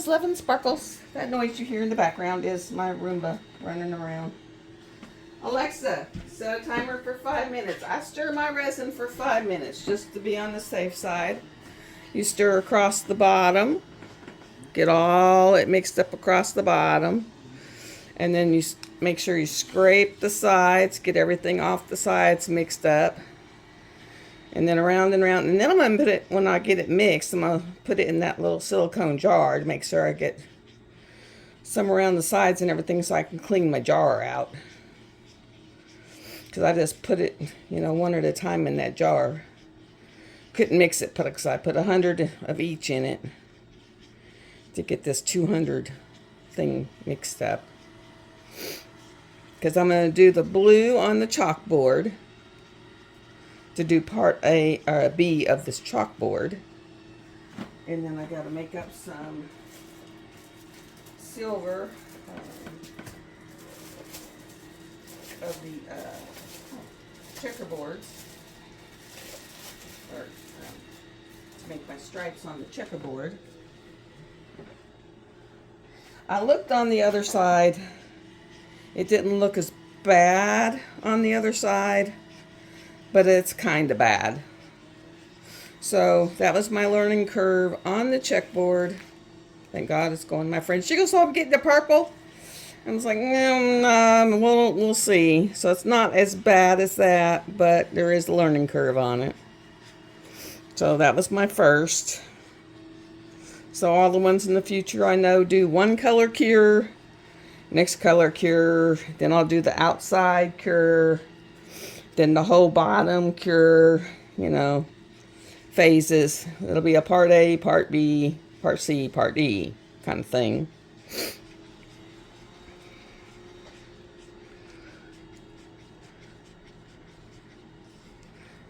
Sparkles, Love and Sparkles. That noise you hear in the background is my Roomba running around. Alexa, set a timer for 5 minutes. I stir my resin for 5 minutes just to be on the safe side. You stir across the bottom. Get all it mixed up across the bottom. And then you make sure you scrape the sides. Get everything off the sides mixed up. And then around and around. And then I'm going to put it, when I get it mixed, I'm going to put it in that little silicone jar to make sure I get some around the sides and everything so I can clean my jar out. Because I just put it, one at a time in that jar. Couldn't mix it because I put 100 of each in it to get this 200 thing mixed up. Because I'm going to do the blue on the chalkboard to do part A or B of this chalkboard. And then I got to make up some silver of the checkerboards, or to make my stripes on the checkerboard. I looked on the other side. It didn't look as bad on the other side, but it's kind of bad. So that was my learning curve on the checkboard. Thank God it's going. My friend, she goes, "So I'm getting the purple." I was like, we'll see. So it's not as bad as that, but there is a learning curve on it. So that was my first. So all the ones in the future I know do one color cure, next color cure, then I'll do the outside cure, then the whole bottom cure, phases. It'll be a part A, part B, part C, part D kind of thing.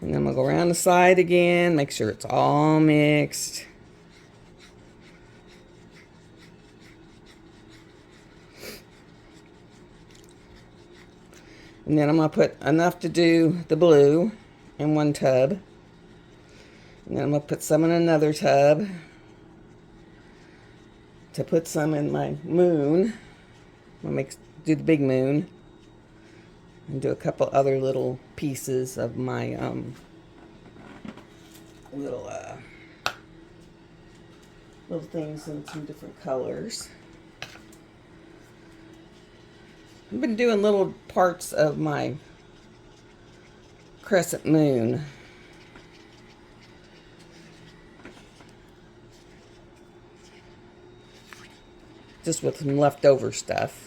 And then we'll go around the side again, make sure it's all mixed. And then I'm going to put enough to do the blue in one tub. And then I'm going to put some in another tub to put some in my moon. I'm going to do the big moon. And do a couple other little pieces of my little things in some different colors. I've been doing little parts of my crescent moon. Just with some leftover stuff.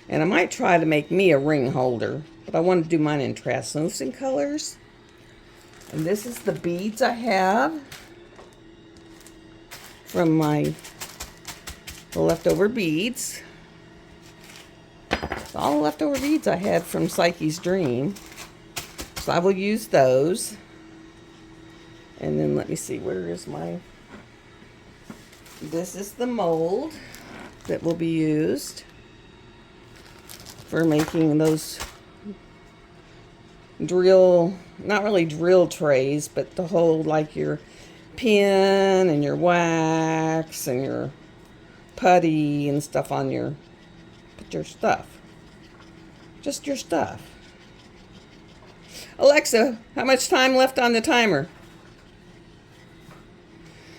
And I might try to make me a ring holder, but I want to do mine in translucent colors. And this is the beads I have from the leftover beads. It's all the leftover beads I had from Psyche's Dream. So I will use those. And then let me see, where is this is the mold that will be used for making those not really drill trays, but to hold like your pen and your wax and your putty and stuff on your stuff. Just your stuff. Alexa, how much time left on the timer?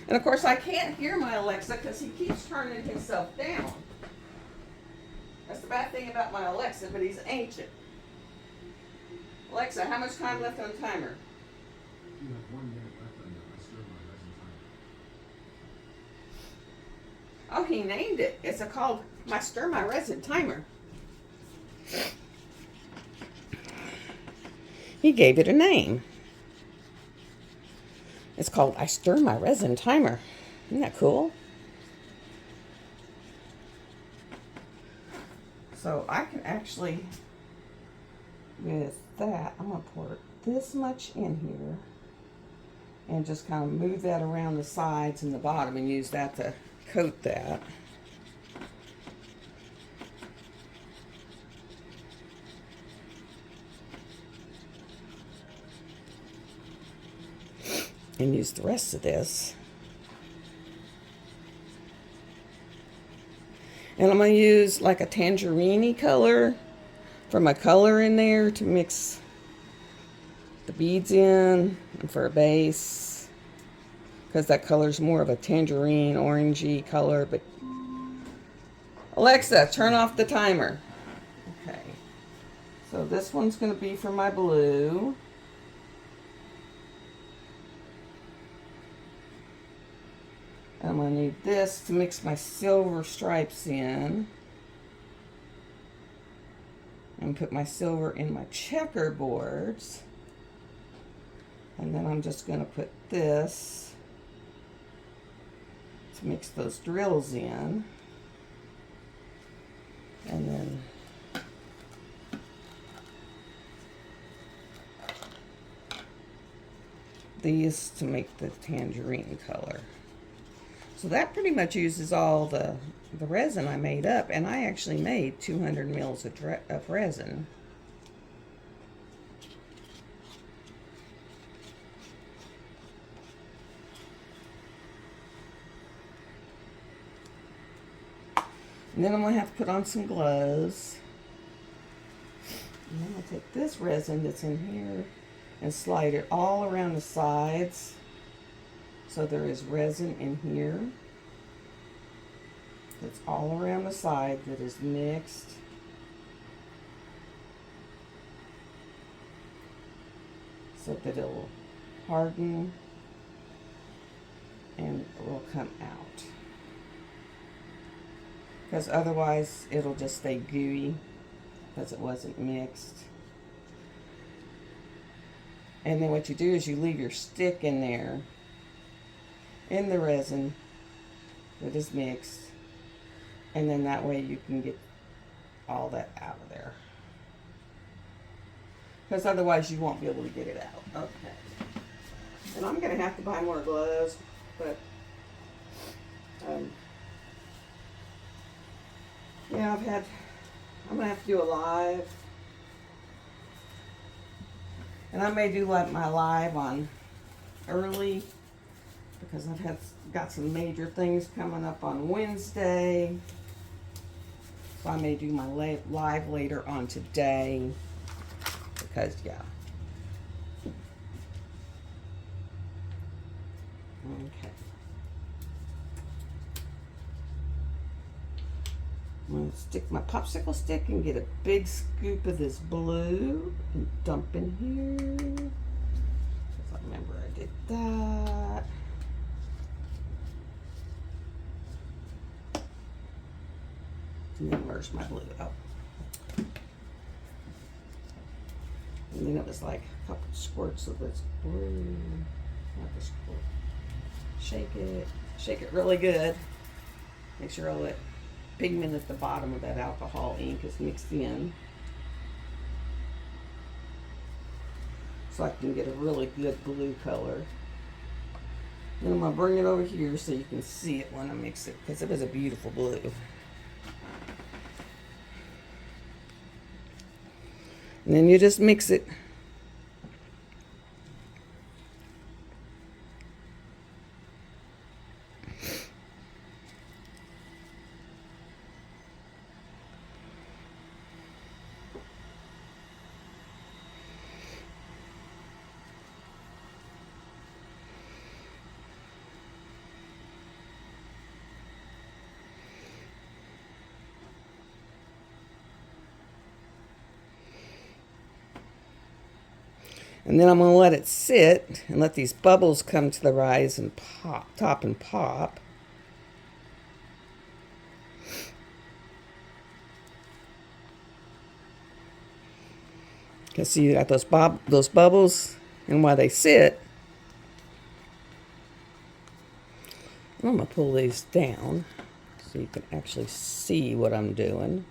And of course I can't hear my Alexa because he keeps turning himself down. That's the bad thing about my Alexa, but he's ancient. Alexa, how much time left on the timer? You have 1 minute left on your stir my resin timer. Oh, he named it. It's called my Stir My Resin Timer. He gave it a name. It's called I Stir My Resin Timer. Isn't that cool? So I can actually, with that, I'm going to pour this much in here and just kind of move that around the sides and the bottom and use that to coat that. And use the rest of this And I'm going to use like a tangerine color from a color in there to mix the beads in and for a base. Because that color's more of a tangerine, orangey color. But Alexa, turn off the timer. Okay. So this one's going to be for my blue. I'm going to need this to mix my silver stripes in. And put my silver in my checkerboards. And then I'm just going to put this to mix those drills in. And then these to make the tangerine color. So that pretty much uses all the resin I made up, and I actually made 200 mils of resin. And then I'm going to have to put on some gloves. And then I'll take this resin that's in here and slide it all around the sides. So there is resin in here. It's all around the side that is mixed. So that it will harden and it will come out. Because otherwise it'll just stay gooey because it wasn't mixed. And then what you do is you leave your stick in there in the resin that is mixed, and then that way you can get all that out of there, because otherwise you won't be able to get it out. Okay, and I'm gonna have to buy more gloves, but yeah, I'm gonna have to do a live, and I may do like my live on early, because I've got some major things coming up on Wednesday. So I may do my live later on today, because yeah. Okay. I'm going to stick my popsicle stick and get a big scoop of this blue and dump in here. Because I remember I did that. And then where's my blue? Oh. And then it was like a couple squirts of this blue. Not the squirt. Shake it. Shake it really good. Make sure all that pigment at the bottom of that alcohol ink is mixed in. So I can get a really good blue color. Then I'm going to bring it over here so you can see it when I mix it, because it was a beautiful blue. And then you just mix it. And then I'm going to let it sit and let these bubbles come to the rise and pop, top and pop. Because see, you got those bubbles, and while they sit, I'm going to pull these down so you can actually see what I'm doing.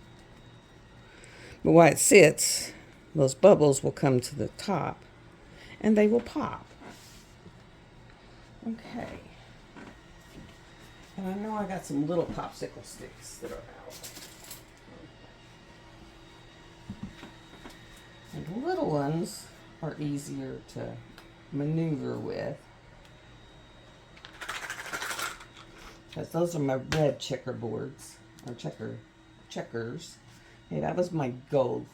But while it sits, those bubbles will come to the top and they will pop. Okay. And I know I got some little popsicle sticks that are out. And the little ones are easier to maneuver with, because those are my red checkerboards, or checker checkers. Hey, that was my gold.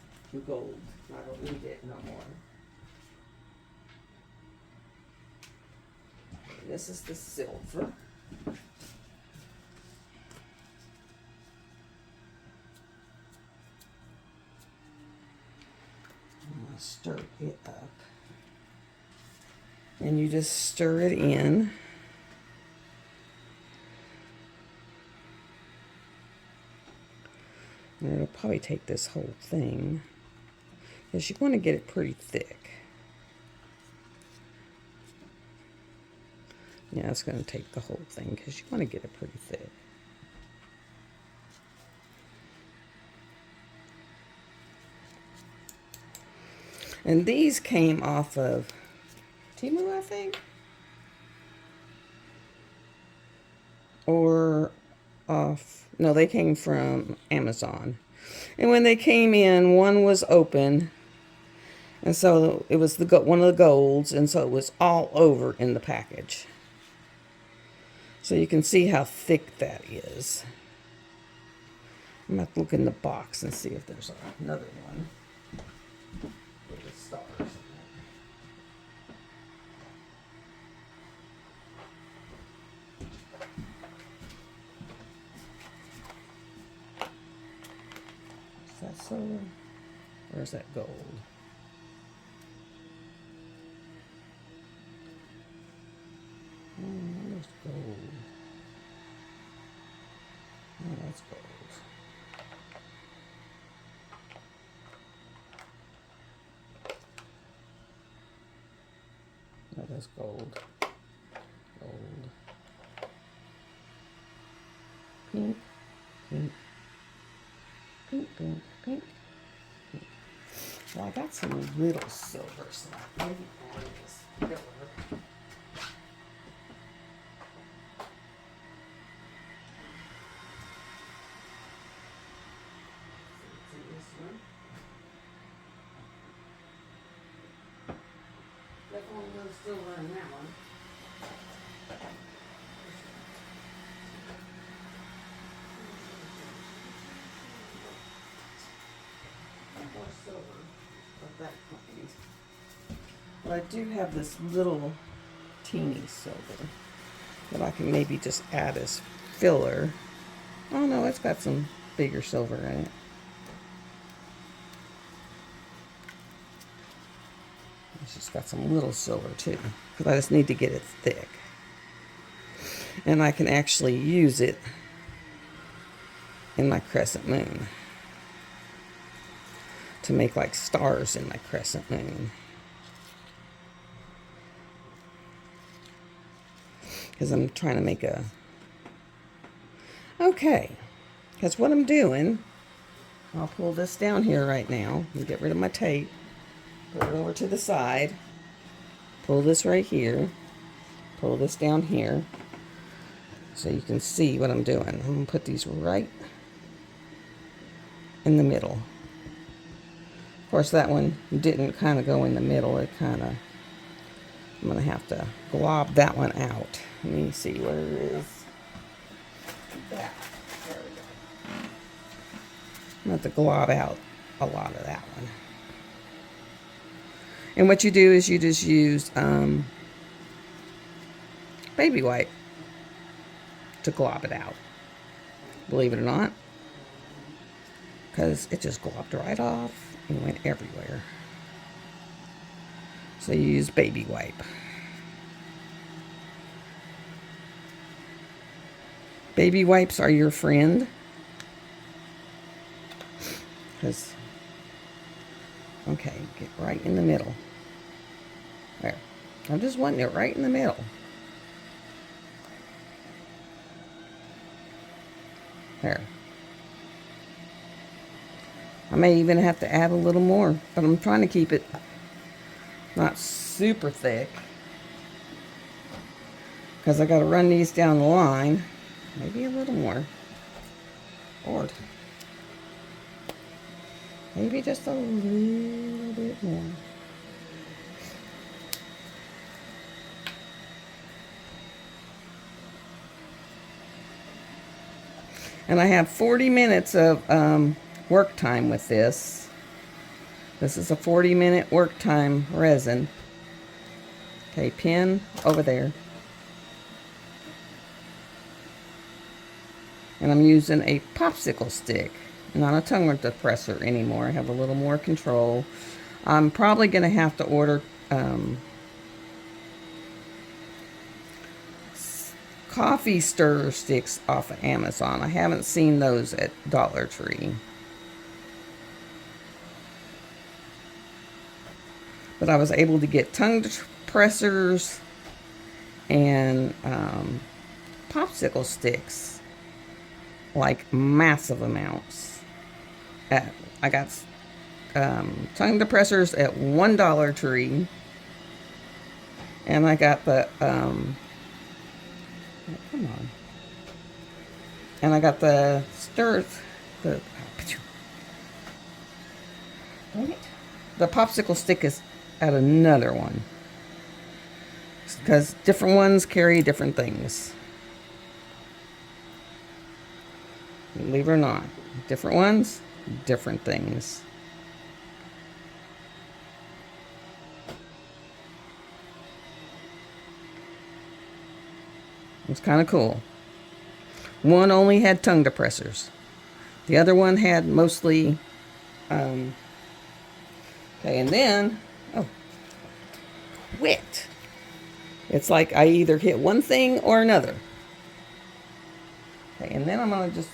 Gold. I don't need it no more. This is the silver. I'm gonna stir it up. And you just stir it in. And it'll probably take this whole thing, because you want to get it pretty thick. Yeah, it's going to take the whole thing because you want to get it pretty thick. And these came off of Temu, I think. Or off, no, they came from Amazon. And when they came in, one was open. And so it was one of the golds, and so it was all over in the package. So you can see how thick that is. I'm going to look in the box and see if there's another one with the stars in it. Is that silver? Or is that gold? There's gold. Oh, that's gold. No, that's gold. Gold. Pink. Pink. Pink, pink, pink. Pink. Well, I got some little silver, so maybe add this filler. Definitely no silver in that one. More silver of that kind. But I do have this little teeny silver that I can maybe just add as filler. Oh no, it's got some bigger silver in it. It's just got some little silver too, because I just need to get it thick. And I can actually use it in my crescent moon to make like stars in my crescent moon. Because I'm trying to make a... Okay, because what I'm doing, I'll pull this down here right now and get rid of my tape. Put it over to the side. Pull this right here. Pull this down here. So you can see what I'm doing. I'm going to put these right in the middle. Of course, that one didn't kind of go in the middle. It kind of... I'm going to have to glob that one out. Let me see where it is. That. There we go. I'm going to have to glob out a lot of that one. And what you do is you just use baby wipe to glob it out. Believe it or not. Because it just globbed right off and went everywhere. So you use baby wipe. Baby wipes are your friend. Because, okay, get right in the middle. There. I'm just wanting it right in the middle. There. I may even have to add a little more, but I'm trying to keep it not super thick, because I got to run these down the line. Maybe a little more. Lord. Maybe just a little bit more. And I have 40 minutes of work time with this. This is a 40-minute work time resin. Okay, pin over there. And I'm using a popsicle stick, not a tongue depressor anymore. I have a little more control. I'm probably going to have to order coffee stir sticks off of Amazon. I haven't seen those at Dollar Tree. But I was able to get tongue depressors and popsicle sticks, like massive amounts. I got tongue depressors at $1 Tree, and I got the come on, and I got the the popsicle stick is at another one, because different ones carry different things. Believe it or not, different ones, different things. It was kind of cool. One only had tongue depressors. The other one had mostly, okay, and then, oh, quit. It's like I either hit one thing or another. Okay, and then I'm going to just,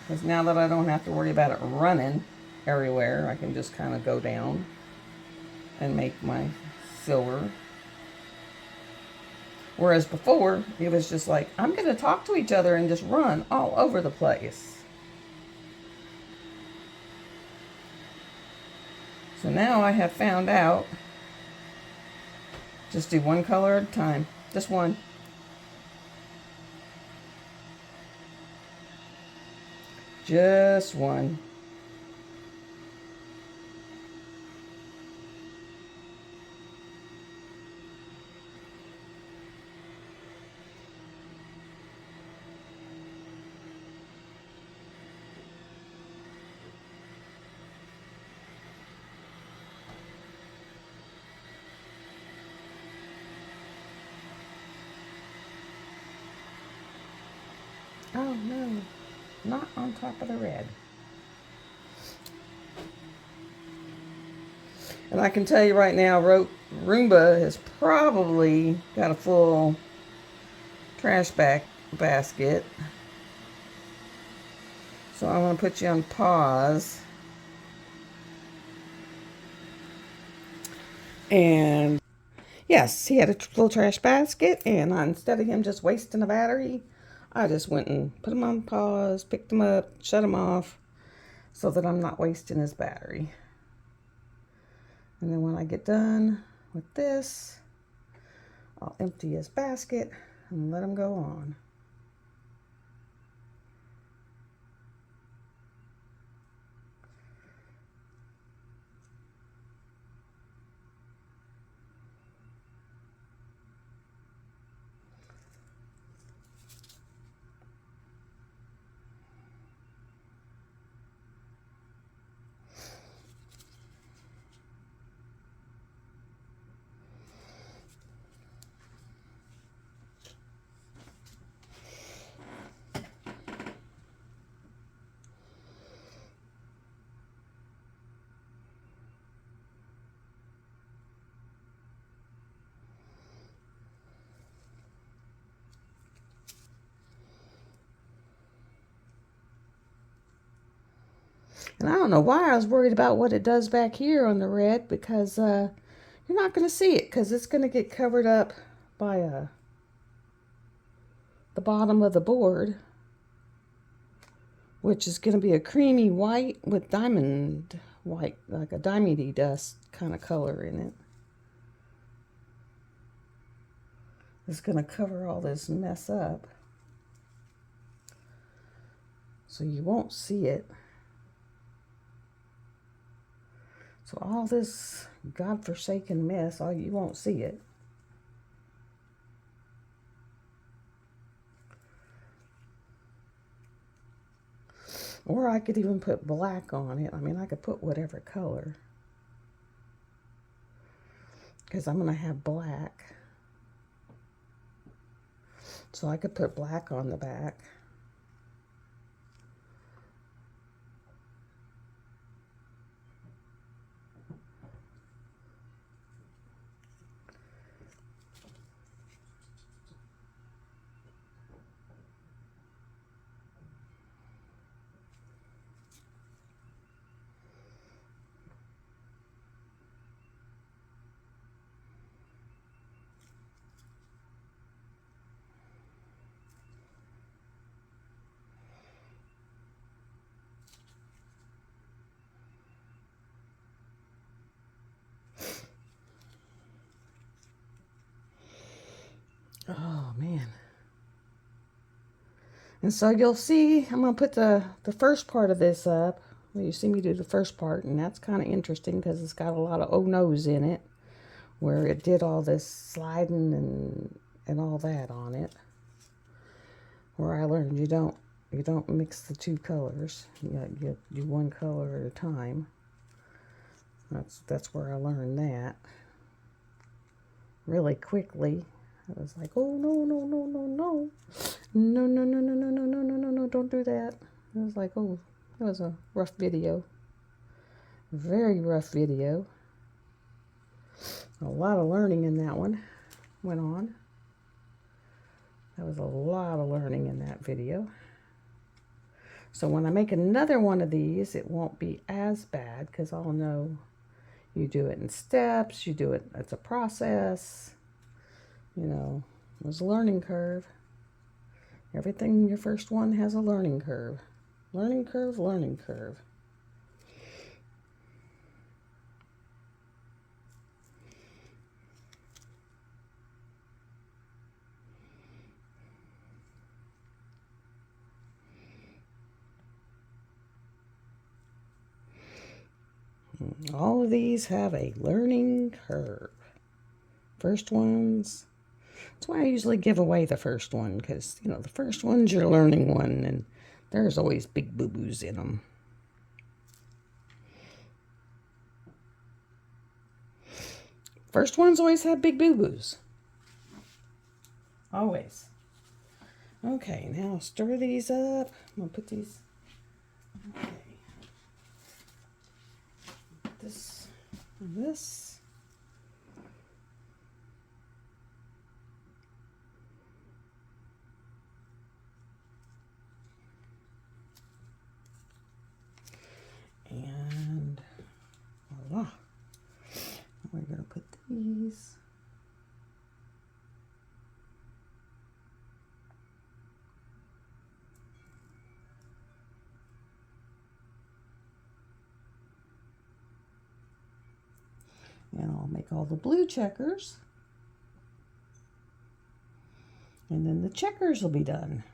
because now that I don't have to worry about it running everywhere, I can just kind of go down and make my silver. Whereas before, it was just like, I'm going to talk to each other and just run all over the place. So now I have found out, just do one color at a time. Just one. Just one. Oh no, not on top of the red. And I can tell you right now, Roomba has probably got a full trash basket. So I'm going to put you on pause. And yes, he had a full trash basket, and instead of him just wasting a battery, I just went and put him on pause, picked him up, shut him off, so that I'm not wasting his battery. And then when I get done with this, I'll empty his basket and let him go on. And I don't know why I was worried about what it does back here on the red, because you're not going to see it, because it's going to get covered up by the bottom of the board, which is going to be a creamy white with diamond white, like a diamondy dust kind of color in it. It's going to cover all this mess up, so you won't see it. So all this godforsaken mess, you won't see it. Or I could even put black on it. I mean, I could put whatever color, because I'm going to have black. So I could put black on the back. Oh man. And so you'll see, I'm going to put the first part of this up. Well, you see me do the first part, and that's kind of interesting because it's got a lot of oh no's in it, where it did all this sliding and all that on it. Where I learned you don't mix the two colors. You do one color at a time. That's where I learned that really quickly. I was like, oh no no no no no no no no no no no no no no no, don't do that. I was like, oh, that was a rough video. Very rough video. A lot of learning in that one went on. There was a lot of learning in that video. So when I make another one of these, it won't be as bad because I'll know you do it in steps, you do it, it's a process. You know, it was a learning curve. Everything in your first one has a learning curve. Learning curve, learning curve. All of these have a learning curve. First ones, that's why I usually give away the first one, because, you know, the first one's your learning one, and there's always big boo-boos in them. First ones always have big boo-boos. Always. Okay, now stir these up. I'm going to put these... Okay. This and this. And voila. We're going to put these. And I'll make all the blue checkers. And then the checkers will be done.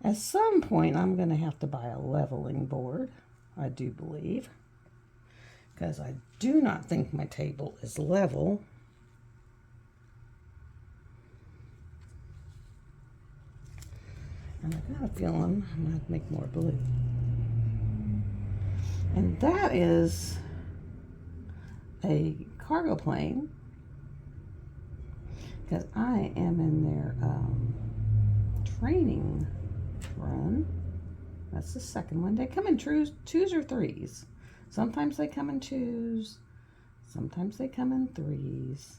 At some point, I'm going to have to buy a leveling board, I do believe, because I do not think my table is level. And I got a feeling I'm going to have to make more blue. And that is a cargo plane, because I am in their training run. That's the second one. They come in twos or threes. Sometimes they come in twos, sometimes they come in threes.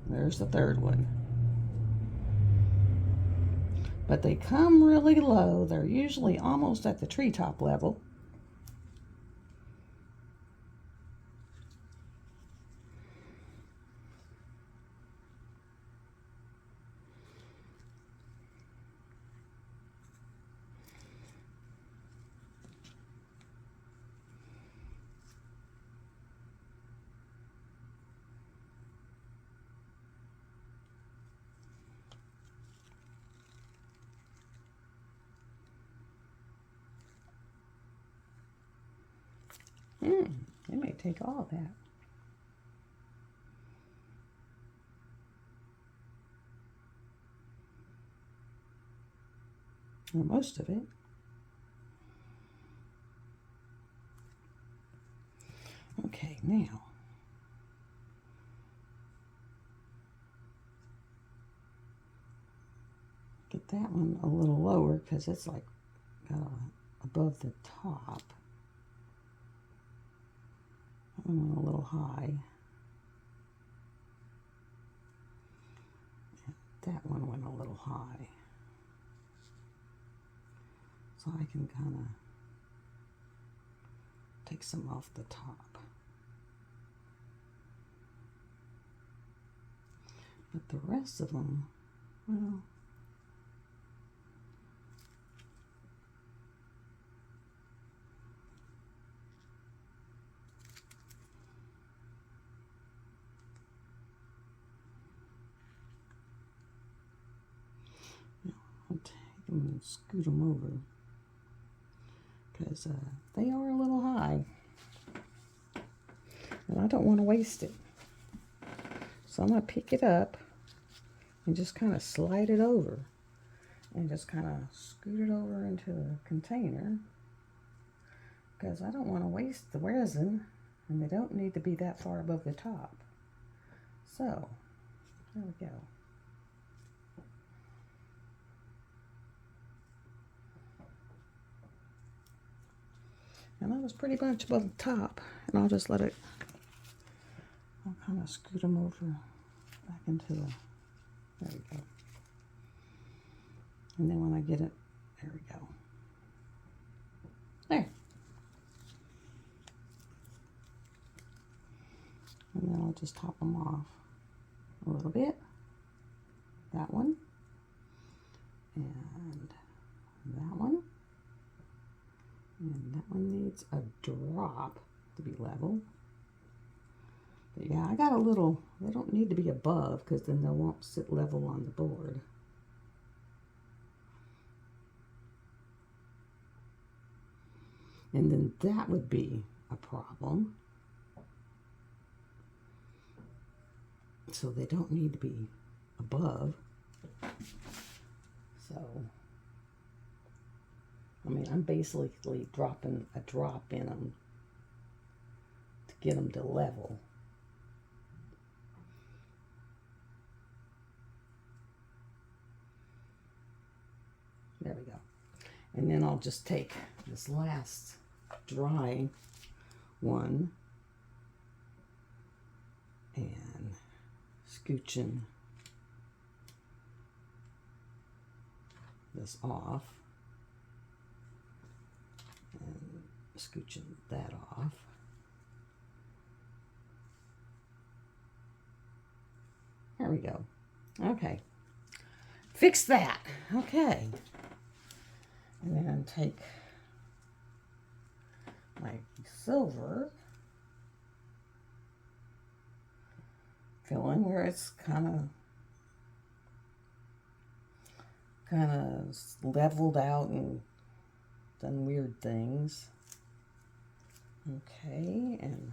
There's the third one. But they come really low. They're usually almost at the treetop level. It may take all that. or most of it. Okay, now get that one a little lower because it's like above the top. That one went a little high. That one went a little high. So I can kind of take some off the top. But the rest of them, well, I'll take them and scoot them over because they are a little high and I don't want to waste it. So I'm going to pick it up and just kind of slide it over and just kind of scoot it over into the container because I don't want to waste the resin and they don't need to be that far above the top. So there we go. And that was pretty much above the top, and I'll just let it, I'll kind of scoot them over back into the, there we go. And then when I get it, there we go. There. And then I'll just top them off a little bit. That one. And that one. And that one needs a drop to be level. But yeah, I got a little, they don't need to be above because then they won't sit level on the board. And then that would be a problem. So they don't need to be above. So I mean, I'm basically dropping a drop in them to get them to level. There we go. And then I'll just take this last dry one and scooching this off. And scooching that off. There we go. Okay. Fix that. Okay. And then take my silver, fill in where it's kind of leveled out and done weird things. Okay, and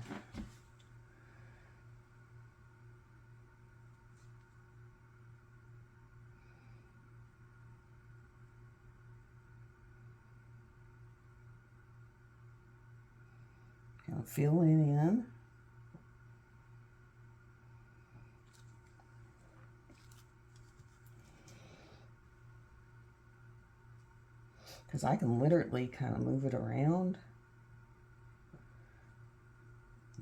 kind of filling in. Because I can literally kind of move it around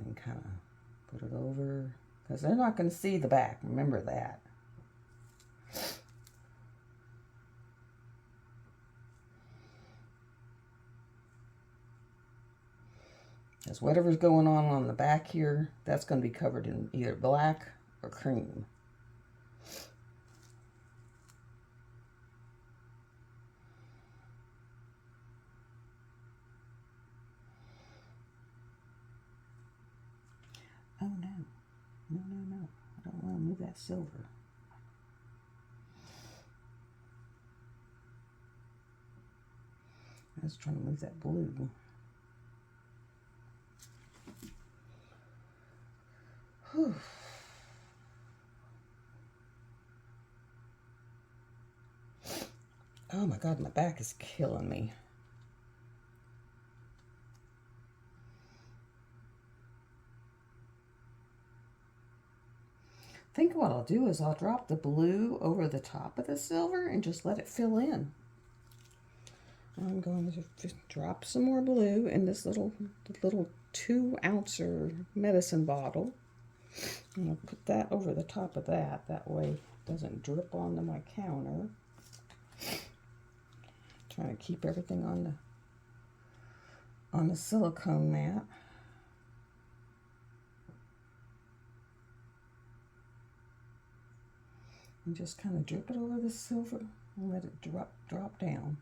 and kind of put it over. Because they're not going to see the back. Remember that. Because whatever's going on the back here, that's going to be covered in either black or cream. Oh no, no. I don't want to move that silver. I was trying to move that blue. Whew. Oh my God, my back is killing me. I think what I'll do is I'll drop the blue over the top of the silver and just let it fill in. I'm going to just drop some more blue in this little 2-ounce medicine bottle. And I'll put that over the top of that. That way it doesn't drip onto my counter. Trying to keep everything on the silicone mat. And just kind of drip it over the silver and let it drop down.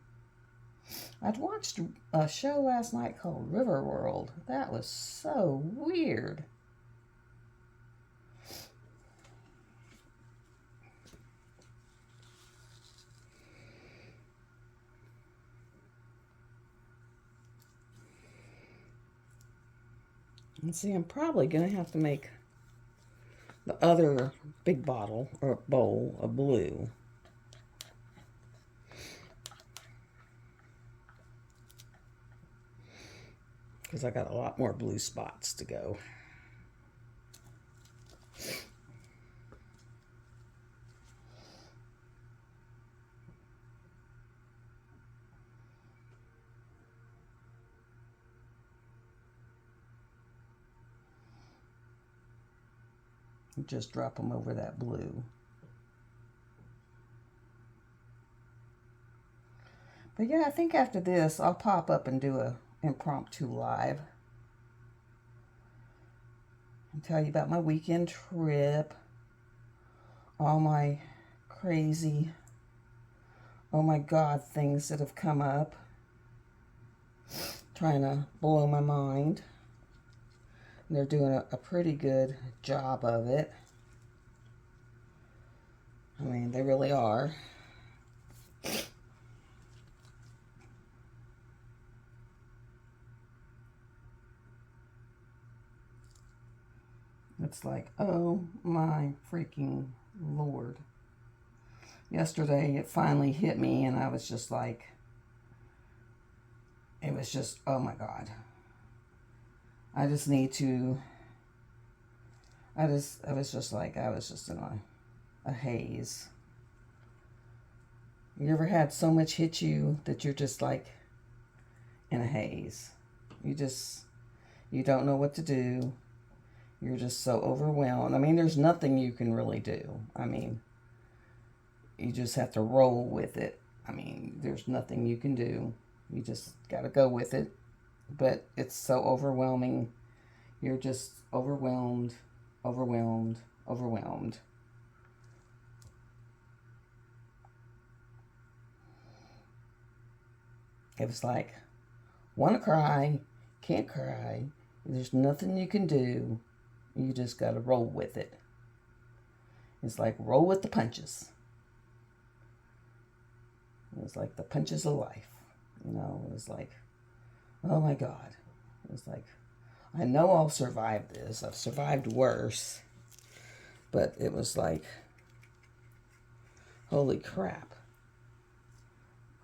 I'd watched a show last night called River World. That was so weird. And see, I'm probably going to have to make the other big bottle or bowl of blue. Because I got a lot more blue spots to go. Just drop them over that blue. But yeah, I think after this, I'll pop up and do a impromptu live and tell you about my weekend trip, all my crazy, oh my God, things that have come up, trying to blow my mind. And they're doing a pretty good job of it. I mean, they really are. It's like, oh my freaking Lord. Yesterday, it finally hit me, and I was just like, it was just, oh my God. I just need to, I was just like, I was just in a haze. You ever had so much hit you that you're just like in a haze? You don't know what to do. You're just so overwhelmed. I mean, there's nothing you can really do. I mean, you just have to roll with it. I mean, there's nothing you can do. You just got to go with it. But it's so overwhelming. You're just overwhelmed, overwhelmed, overwhelmed. It was like, want to cry, can't cry. There's nothing you can do. You just got to roll with it. It's like roll with the punches. It was like the punches of life. You know, it was like, oh my God. It was like, I know I'll survive this. I've survived worse. But it was like, holy crap.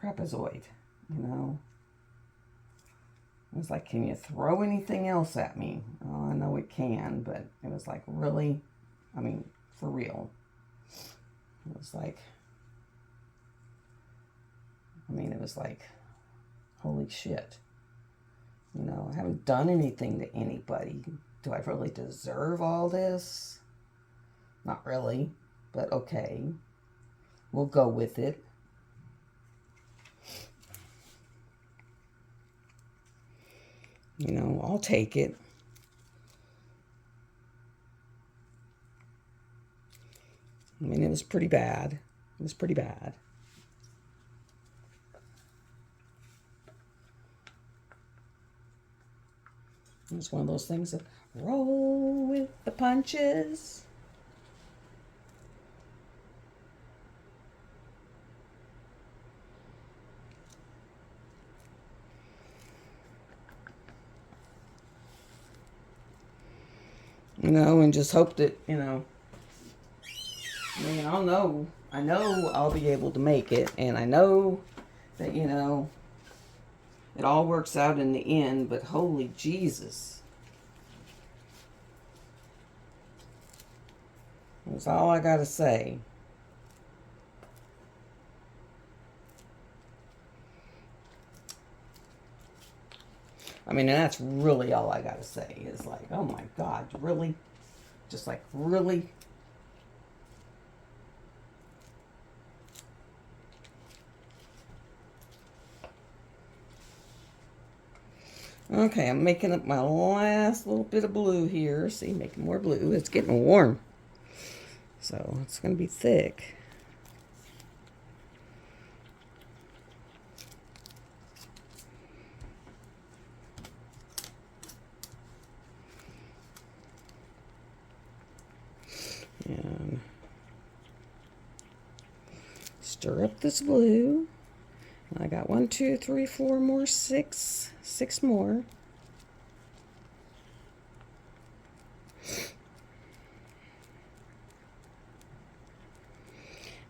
Crapazoid, you know. It was like, can you throw anything else at me? Oh, I know it can, but it was like, really? I mean, for real. It was like, it was like, holy shit. You know, I haven't done anything to anybody. Do I really deserve all this? Not really, but okay. We'll go with it. You know, I'll take it. I mean, it was pretty bad. It was pretty bad. It was one of those things that roll with the punches. You know, and just hope that, you know, I mean, I know I'll be able to make it, and I know that, you know, it all works out in the end, but holy Jesus. That's all I gotta say. I mean, and that's really all I gotta say is like, oh my God, really? Just like, really? Okay, I'm making up my last little bit of blue here. See, making more blue. It's getting warm. So it's going to be thick. And stir up this blue. I got 1, 2, 3, 4 more, 6 more.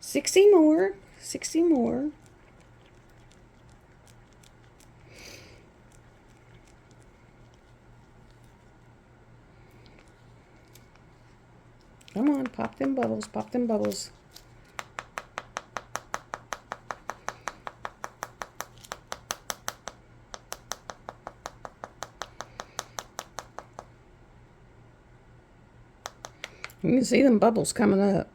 60 more, 60 more. Come on, pop them bubbles, pop them bubbles. You can see them bubbles coming up.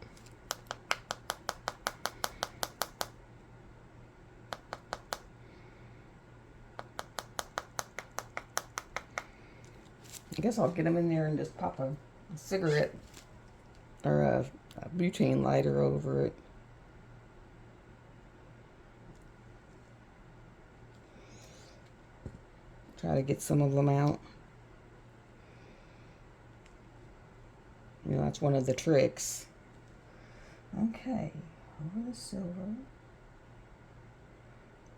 I guess I'll get them in there and just pop a cigarette or a butane lighter over it. Try to get some of them out. You know, that's one of the tricks. Okay, over the silver.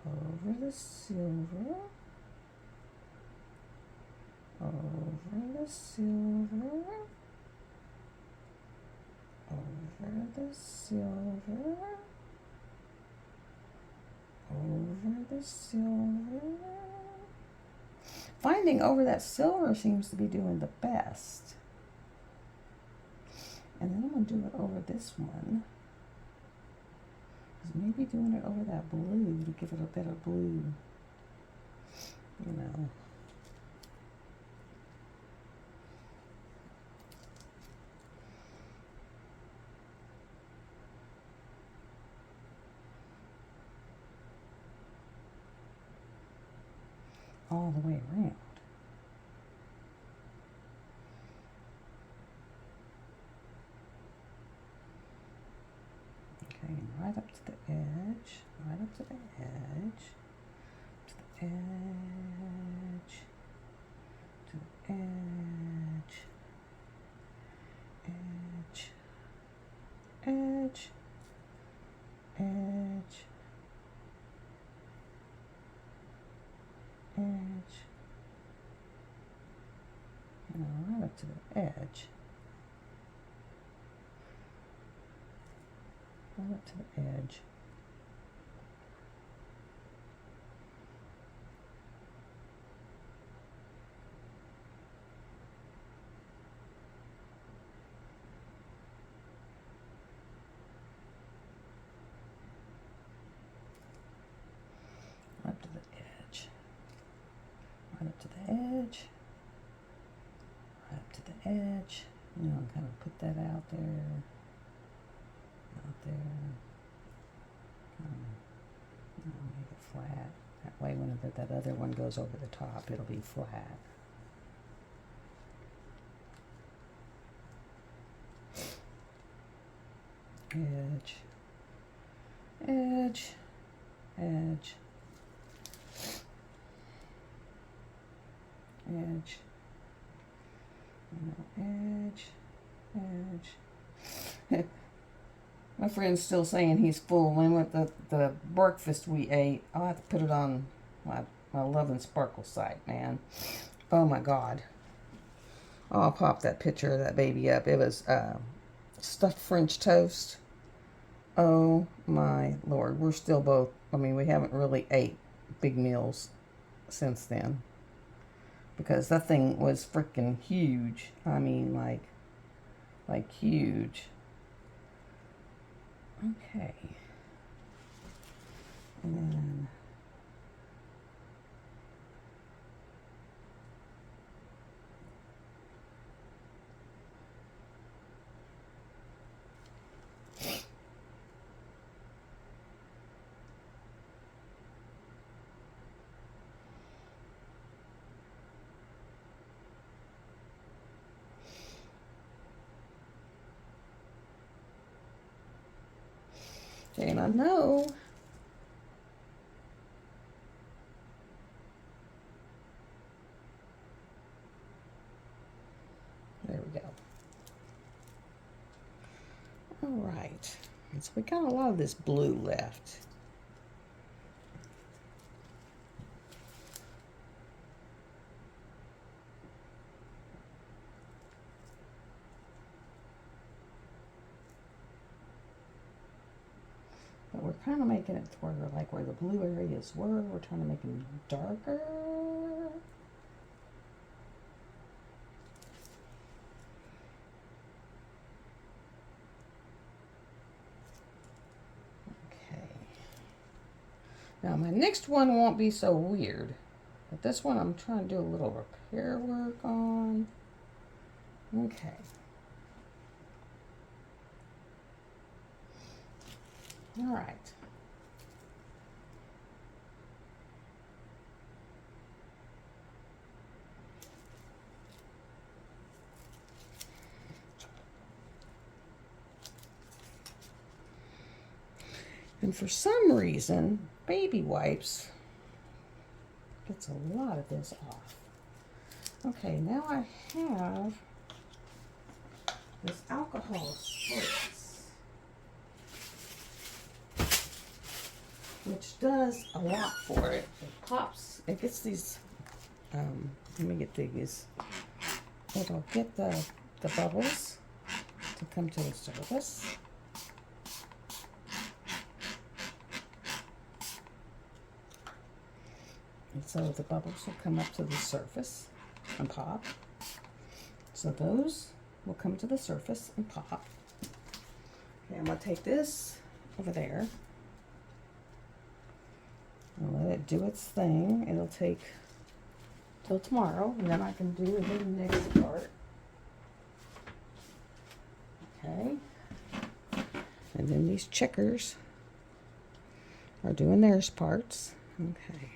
Over the silver. Over the silver. Over the silver. Over the silver. Finding over that silver seems to be doing the best. And then I'm going to do it over this one. Maybe doing it over that blue to give it a better blue. You know. All the way around. Okay, and right up to the edge, right up to the edge, to the edge, to the edge, edge, edge, edge, edge, and right up to the edge. Right up to the edge. Right up to the edge. Right up to the edge. Right up to the edge. You know, kind of put that out there. Out there. Make it flat. That way whenever that other one goes over the top, it'll be flat. Edge. Edge. Edge. Edge. Edge. Edge. My friend's still saying he's full. And with the breakfast we ate, I'll have to put it on my Love and Sparkle site, man. Oh my God. Oh, I'll pop that picture of that baby up. It was stuffed French toast Oh my Lord. We're still both, I mean, we haven't really ate big meals since then. Because that thing was freaking huge. I mean, like huge. Okay. And then okay, and I know there we go. All right. And so we got a lot of this blue left. But we're kind of making it to where, like, where the blue areas were, we're trying to make them darker. Okay. Now my next one won't be so weird, but this one I'm trying to do a little repair work on. Okay. All right. And for some reason, baby wipes gets a lot of this off. Okay, now I have this alcohol spritz, which does a lot for it. It pops, it gets these, let me get these, it'll get the bubbles to come to the surface. And so the bubbles will come up to the surface and pop. So those will come to the surface and pop. Okay, I'm gonna take this over there and let it do its thing. It'll take till tomorrow, and then I can do the next part. Okay. And then these checkers are doing theirs parts. Okay.